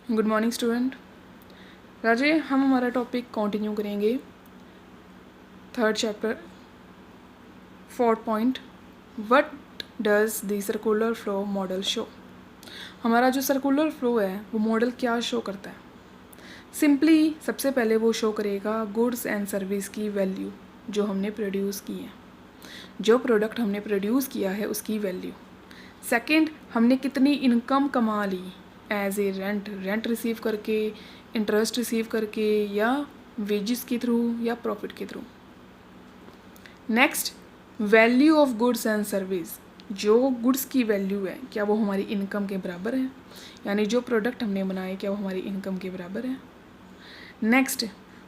Good morning student. राजे, हम हमारा topic continue करेंगे। Third chapter, fourth point, what does the circular flow model show. हमारा जो circular flow है वो मॉडल क्या शो करता है? सिंपली सबसे पहले वो शो करेगा गुड्स एंड सर्विस की वैल्यू जो हमने प्रोड्यूस की है, जो प्रोडक्ट हमने प्रोड्यूस किया है उसकी वैल्यू। सेकंड, हमने कितनी इनकम कमा ली एज ए रेंट रिसीव करके, इंटरेस्ट रिसीव करके, या वेजेस के थ्रू, या प्रॉफिट के through. Next, value of goods and service, जो गुड्स की वैल्यू है क्या वो हमारी इनकम के बराबर है, यानी जो प्रोडक्ट हमने बनाए क्या वो हमारी इनकम के बराबर है। नेक्स्ट,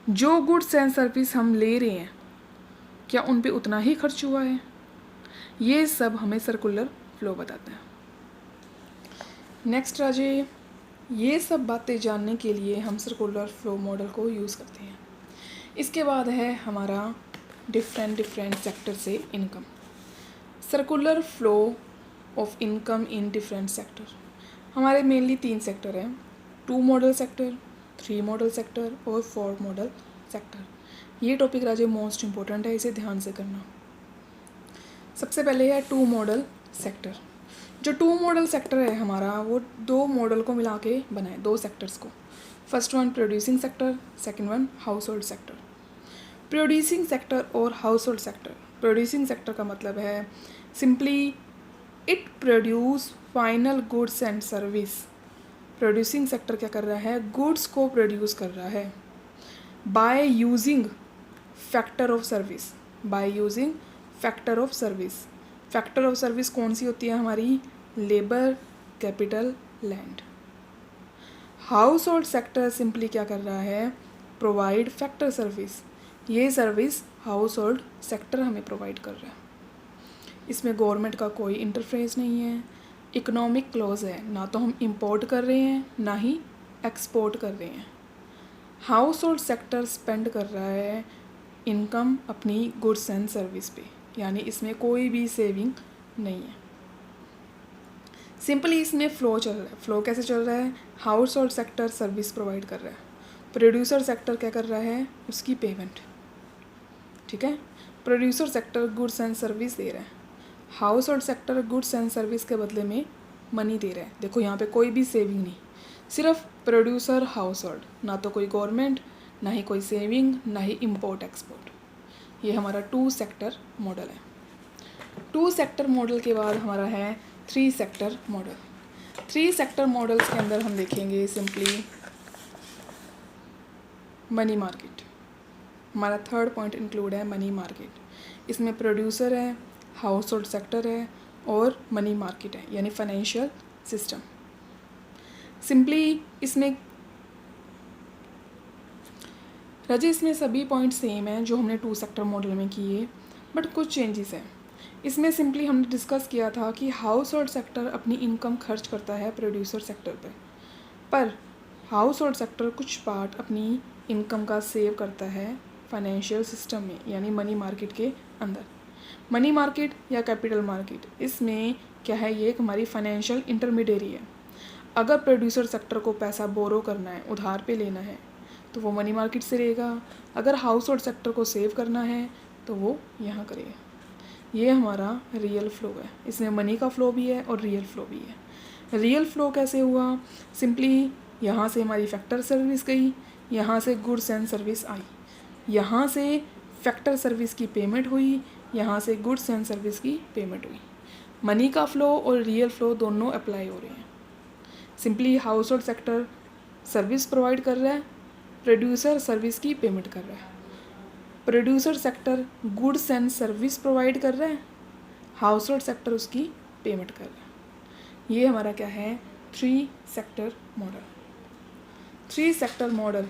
जो गुड्स एंड सर्विस हम ले रहे हैं क्या उन पे उतना ही खर्च हुआ है। ये सब हमें सर्कुलर फ्लो बताता है। नेक्स्ट राजे, ये सब बातें जानने के लिए हम सर्कुलर फ्लो मॉडल को यूज़ करते हैं। इसके बाद है हमारा डिफरेंट सेक्टर से income. Circular flow of income in different sector. हमारे मेनली 3 सेक्टर हैं, 2 मॉडल सेक्टर, 3 मॉडल सेक्टर और 4 मॉडल सेक्टर। ये टॉपिक राजे मोस्ट इम्पोर्टेंट है, इसे ध्यान से करना। सबसे पहले है 2 मॉडल सेक्टर। जो 2 मॉडल सेक्टर है हमारा वो 2 मॉडल को मिला के बनाए, 2 सेक्टर्स को। First one producing sector, second one household sector. Producing sector और household sector. Producing sector का मतलब है simply it produce final goods and service. Producing sector क्या कर रहा है? गुड्स को प्रोड्यूस कर रहा है by using factor of service. By using factor of service. Factor of service कौन सी होती है हमारी? Labour, capital, land. House hold sector simply क्या कर रहा है? Provide factor service. ये सर्विस हाउस होल्ड सेक्टर हमें प्रोवाइड कर रहा है। इसमें गवर्नमेंट का कोई इंटरफेरेंस नहीं है, इकोनॉमिक क्लॉज है, ना तो हम इंपोर्ट कर रहे हैं ना ही एक्सपोर्ट कर रहे हैं। हाउस होल्ड सेक्टर स्पेंड कर रहा है इनकम अपनी गुड्स एंड सर्विस पे, यानी इसमें कोई भी सेविंग नहीं है। सिंपली इसमें फ़्लो चल रहा है। फ़्लो कैसे चल रहा है? Household sector service provide कर रहा है, प्रोड्यूसर सेक्टर क्या कर रहा है? उसकी पेमेंट। ठीक है, producer sector goods and service दे रहा है, household sector goods and service के बदले में मनी दे रहा है। देखो यहाँ पे कोई भी सेविंग नहीं, सिर्फ प्रोड्यूसर हाउस होल्ड, ना तो कोई गवर्नमेंट, ना ही कोई सेविंग, ना ही इम्पोर्ट एक्सपोर्ट। ये हमारा 2 सेक्टर मॉडल है। 2 सेक्टर मॉडल के बाद हमारा है 3 सेक्टर मॉडल। 3 सेक्टर मॉडल्स के अंदर हम देखेंगे सिंपली मनी मार्केट। हमारा थर्ड पॉइंट इंक्लूड है मनी मार्केट। इसमें प्रोड्यूसर है, हाउस होल्ड सेक्टर है और मनी मार्केट है, यानी फाइनेंशियल सिस्टम। सिंपली इसमें राजे इसमें सभी पॉइंट सेम हैं जो हमने 2 सेक्टर मॉडल में किए, बट कुछ चेंजेस हैं। इसमें सिंपली हमने डिस्कस किया था कि हाउस होल्ड सेक्टर अपनी इनकम खर्च करता है प्रोड्यूसर सेक्टर पर हाउस होल्ड सेक्टर कुछ पार्ट अपनी इनकम का सेव करता है फाइनेंशियल सिस्टम में, यानी मनी मार्केट के अंदर। मनी मार्केट या कैपिटल मार्केट, इसमें क्या है? ये एक हमारी फाइनेंशियल इंटरमीडियरी है। अगर प्रोड्यूसर सेक्टर को पैसा बोरो करना है, उधार पे लेना है, तो वो मनी मार्केट से लेगा। अगर हाउस होल्ड सेक्टर को सेव करना है तो वो यहाँ करेगा। ये हमारा रियल फ्लो है। इसमें मनी का फ्लो भी है और रियल फ्लो भी है। रियल फ्लो कैसे हुआ? सिंपली यहाँ से हमारी फैक्टर सर्विस गई, यहाँ से गुड्स एंड सर्विस आई, यहाँ से फैक्टर सर्विस की पेमेंट हुई, यहाँ से गुड्स एंड सर्विस की पेमेंट हुई। मनी का फ़्लो और रियल फ़्लो दोनों अप्लाई हो रहे हैं। Simply house hold sector service provide कर रहा है, प्रोड्यूसर सर्विस की पेमेंट कर रहा है। Producer sector goods and service provide कर रहा है, हाउस होल्ड सेक्टर उसकी पेमेंट कर रहा है। ये हमारा क्या है? 3 सेक्टर मॉडल। 3 सेक्टर मॉडल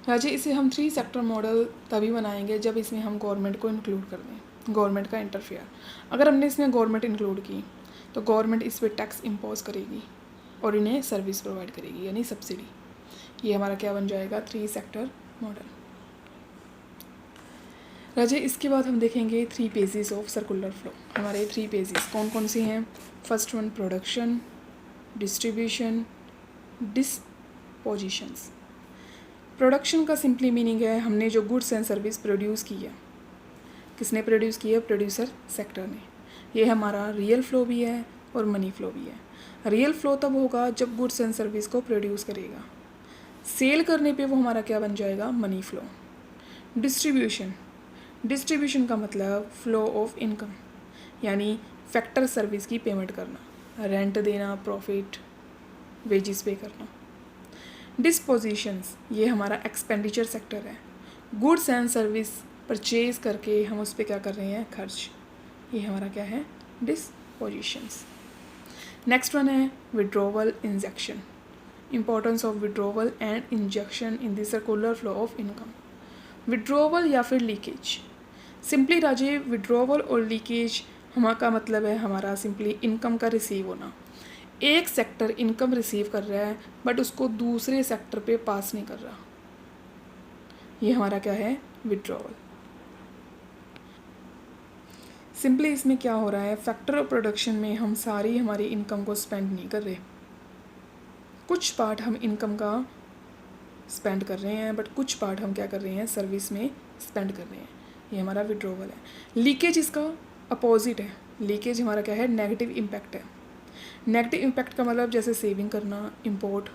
राजे, इसे हम 3 सेक्टर मॉडल तभी बनाएंगे जब इसमें हम गवर्नमेंट को इंक्लूड कर दें, गवर्नमेंट का इंटरफेयर। अगर हमने इसमें गवर्नमेंट इंक्लूड की तो गवर्नमेंट इस पर टैक्स इम्पोज करेगी और इन्हें सर्विस प्रोवाइड करेगी, यानी सब्सिडी। ये हमारा क्या बन जाएगा? 3 सेक्टर मॉडल। राजे, इसके बाद हम देखेंगे 3 पेजेस ऑफ सर्कुलर फ्लो। हमारे 3 पेजेस कौन कौन से हैं? First one production, distribution, dispositions. Production का सिंपली मीनिंग है हमने जो गुड्स एंड सर्विस प्रोड्यूस की है। किसने प्रोड्यूस की है? प्रोड्यूसर सेक्टर ने। ये हमारा रियल फ्लो भी है और मनी फ्लो भी है। रियल फ्लो तब होगा जब गुड्स एंड सर्विस को प्रोड्यूस करेगा, सेल करने पे वो हमारा क्या बन जाएगा? Money flow. डिस्ट्रीब्यूशन, डिस्ट्रीब्यूशन का मतलब फ्लो ऑफ इनकम, यानी फैक्टर सर्विस की पेमेंट करना, रेंट देना, प्रॉफिट, वेजेस पे करना। डिस्पोजिशंस, ये हमारा एक्सपेंडिचर सेक्टर है। गुड्स एंड सर्विस परचेज करके हम उस पर क्या कर रहे हैं? खर्च। ये हमारा क्या है? डिस्पोजिशंस। नेक्स्ट वन है withdrawal, injection. Importance of withdrawal and injection in the circular flow of income. Withdrawal या फिर लीकेज। सिंपली राजे विड्रॉवल और लीकेज का मतलब है हमारा सिंपली इनकम का रिसीव होना। एक सेक्टर इनकम रिसीव कर रहा है बट उसको दूसरे सेक्टर पे पास नहीं कर रहा, ये हमारा क्या है? विड्रॉवल। सिंपली इसमें क्या हो रहा है? फैक्टर ऑफ प्रोडक्शन में हम सारी हमारी इनकम को स्पेंड नहीं कर रहे, कुछ पार्ट हम इनकम का स्पेंड कर रहे हैं बट कुछ पार्ट हम क्या कर रहे हैं? सर्विस में स्पेंड कर रहे हैं, ये हमारा विड्रॉवल है। लीकेज इसका अपोजिट है। लीकेज हमारा क्या है? नेगेटिव इम्पैक्ट है। नेगेटिव इम्पैक्ट का मतलब जैसे सेविंग करना, import,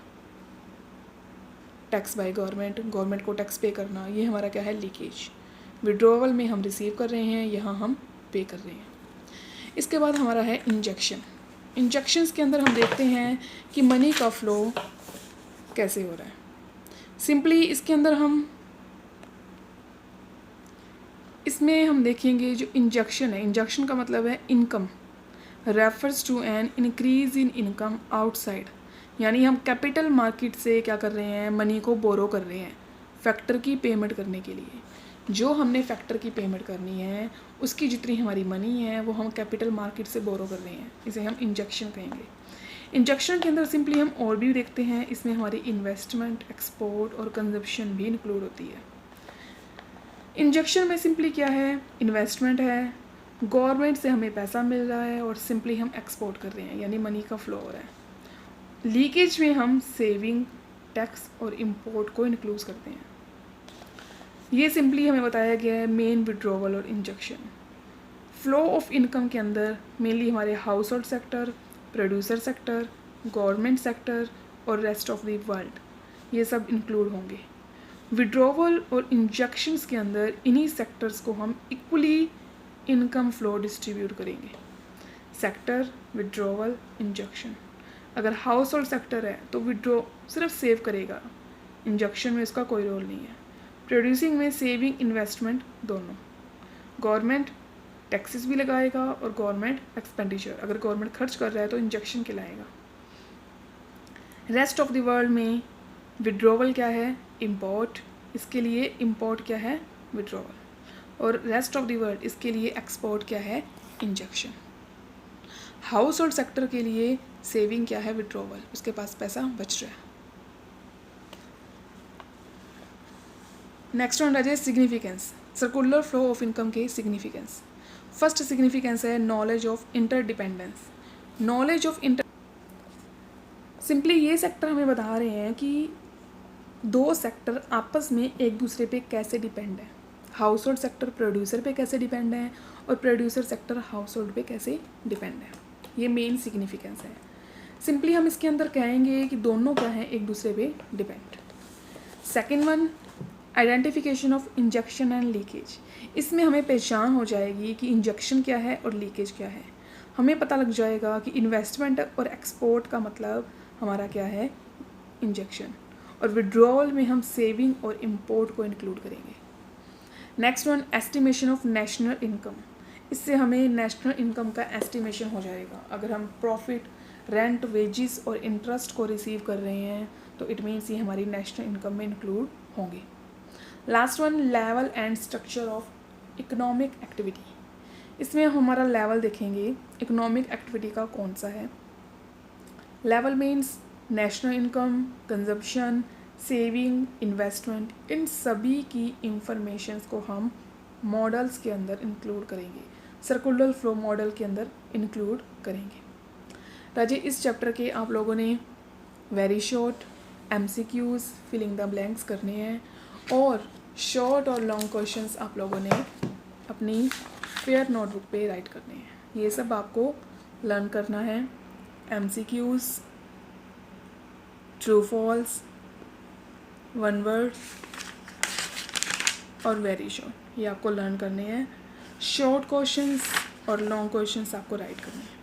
tax by government, government को टैक्स पे करना, ये हमारा क्या है? लीकेज। विड्रॉवल में हम रिसीव कर रहे हैं, यहाँ हम पे कर रहे हैं। इसके बाद हमारा है इंजेक्शन। इंजेक्शंस के अंदर हम देखते हैं कि मनी का फ्लो कैसे हो रहा है। सिंपली इसके अंदर इसमें हम देखेंगे जो इंजेक्शन है, इंजेक्शन का मतलब है income, refers to an increase in income outside, यानी हम कैपिटल मार्केट से क्या कर रहे हैं? मनी को बोरो कर रहे हैं फैक्टर की पेमेंट करने के लिए। जो हमने फैक्टर की पेमेंट करनी है उसकी जितनी हमारी मनी है वो हम कैपिटल मार्केट से बोरो कर रहे हैं, इसे हम इंजेक्शन कहेंगे। इंजेक्शन के अंदर सिंपली हम और भी देखते हैं, इसमें हमारी इन्वेस्टमेंट, एक्सपोर्ट और कंजप्शन भी इंक्लूड होती है। इंजेक्शन में सिंपली क्या है? इन्वेस्टमेंट है, गवर्नमेंट से हमें पैसा मिल रहा है और सिंपली हम एक्सपोर्ट कर रहे हैं, यानी मनी का फ्लो हो रहा है। लीकेज में हम सेविंग, टैक्स और इम्पोर्ट को इंक्लूड करते हैं। ये सिंपली हमें बताया गया है मेन विड्रॉवल और इंजेक्शन। फ्लो ऑफ इनकम के अंदर मेनली हमारे house hold sector, producer sector, government sector और रेस्ट ऑफ द वर्ल्ड, ये सब इंक्लूड होंगे। विड्रॉवल और इंजेक्शंस के अंदर इन्हीं सेक्टर्स को हम इक्वली इनकम फ्लो डिस्ट्रीब्यूट करेंगे। Sector, withdrawal, injection. अगर हाउस होल्ड सेक्टर है तो विड्रॉ सिर्फ सेव करेगा, इंजेक्शन में इसका कोई रोल नहीं है। प्रोड्यूसिंग में सेविंग, इन्वेस्टमेंट दोनों। गवर्नमेंट टैक्सेस भी लगाएगा और गवर्नमेंट एक्सपेंडिचर, अगर गवर्नमेंट खर्च कर रहा है तो इंजेक्शन कहलाएगा। रेस्ट ऑफ द वर्ल्ड में विड्रॉवल क्या है? इम्पोर्ट, इसके लिए इम्पोर्ट क्या है? विड्रॉवल। और रेस्ट ऑफ द वर्ल्ड इसके लिए एक्सपोर्ट क्या है? इंजेक्शन। हाउस होल्ड सेक्टर के लिए सेविंग क्या है? विड्रॉवल, उसके पास पैसा बच रहा है। नेक्स्ट वन है significance, circular flow of income के सिग्निफिकेंस। फर्स्ट सिग्निफिकेंस है knowledge of interdependence. Knowledge of simply ये सेक्टर हमें बता रहे हैं कि दो सेक्टर आपस में एक दूसरे पे कैसे डिपेंड है। हाउस होल्ड सेक्टर प्रोड्यूसर पे कैसे डिपेंड है और प्रोड्यूसर सेक्टर हाउस होल्ड पे कैसे डिपेंड है, ये मेन सिग्निफिकेंस है। सिंपली हम इसके अंदर कहेंगे कि दोनों क्या हैं? एक दूसरे पे depend. Second one, identification of injection and leakage. इसमें हमें पहचान हो जाएगी कि इंजेक्शन क्या है और लीकेज क्या है। हमें पता लग जाएगा कि इन्वेस्टमेंट और एक्सपोर्ट का मतलब हमारा क्या है? इंजेक्शन। और विड्रॉवल में हम सेविंग और इम्पोर्ट को इंक्लूड करेंगे। Next one, estimation of national income. इससे हमें नेशनल इनकम का एस्टिमेशन हो जाएगा। अगर हम प्रॉफिट, रेंट, वेजिस और इंटरेस्ट को रिसीव कर रहे हैं तो इट मीन्स ये हमारी नेशनल इनकम में इंक्लूड होंगे। Last one, level and structure of economic activity. इसमें हम हमारा लेवल देखेंगे इकोनॉमिक एक्टिविटी का कौन सा है। Level means national income, consumption, saving, investment, इन सभी की इंफॉर्मेशंस को हम मॉडल्स के अंदर इंक्लूड करेंगे, सर्कुलर फ्लो मॉडल के अंदर इंक्लूड करेंगे। ताकि इस चैप्टर के आप लोगों ने very short MCQs filling the blanks करने हैं और शॉर्ट और लॉन्ग क्वेश्चंस आप लोगों ने अपनी फेयर नोटबुक पे राइट करने हैं। ये सब आपको लर्न करना है। MCQs, true false, one word और वेरी शॉर्ट, ये आपको लर्न करने हैं। शॉर्ट क्वेश्चंस और लॉन्ग क्वेश्चंस आपको राइट करने हैं।